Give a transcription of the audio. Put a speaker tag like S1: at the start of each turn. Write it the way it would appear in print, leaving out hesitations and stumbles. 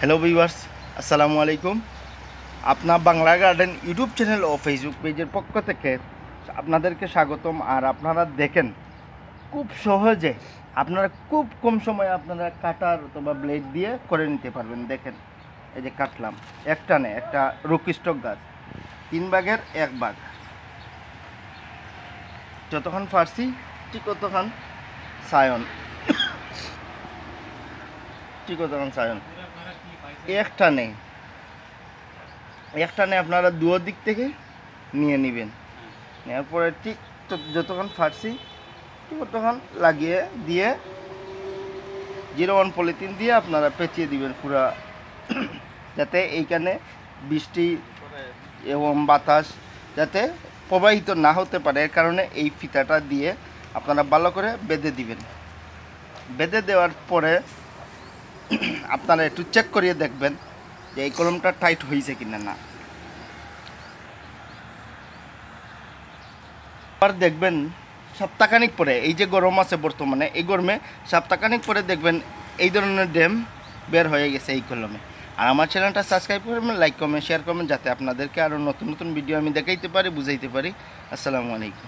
S1: Hello viewers, আসসালামু আলাইকুম। আপনার বাংলা গার্ডেন ইউটিউব চ্যানেল ও ফেসবুক পেজের পক্ষ থেকে আপনাদেরকে স্বাগতম। আর আপনারা দেখেন খুব সহজে আপনারা খুব কম সময়ে আপনারা কাটার অথবা ব্লেড দিয়ে করে নিতে পারবেন। দেখেন এই যে কাটলাম একটানে একটা রুকিস্টক গাছ, 3 ভাগের 1 ভাগ। যতক্ষণ ফার্সি ঠিক ততক্ষণ সায়ন, ঠিক ততক্ষণ সায়ন একটানে আপনারা দুয়ো দিক থেকে নিয়ে নেবেন। নেওয়ার পরে ঠিক যতক্ষণ ফাটছি ঠিক ততক্ষণ লাগিয়ে দিয়ে 01 পলিথিন দিয়ে আপনারা পেঁচিয়ে দিবেন পুরা, যাতে এইখানে বৃষ্টি এবং বাতাস যাতে প্রবাহিত না হতে পারে। এর কারণে এই ফিতাটা দিয়ে আপনারা ভালো করে বেঁধে দিবেন। বেঁধে দেওয়ার পরে আপনারা একটু চেক করিয়ে দেখবেন যে এই কলমটা টাইট হয়েছে কিনা না। আর দেখবেন সপ্তাহখানিক পরে, এই যে গরম আছে বর্তমানে, এই গরমে সপ্তাহখানিক পরে দেখবেন এই ধরনের ড্যাম বের হয়ে গেছে এই কলমে। আর আমার চ্যানেলটা সাবস্ক্রাইব করবেন, লাইক কমেন্ট শেয়ার করবেন, যাতে আপনাদেরকে আরও নতুন নতুন ভিডিও আমি দেখাইতে পারি, বুঝাইতে পারি। আসসালামু আলাইকুম।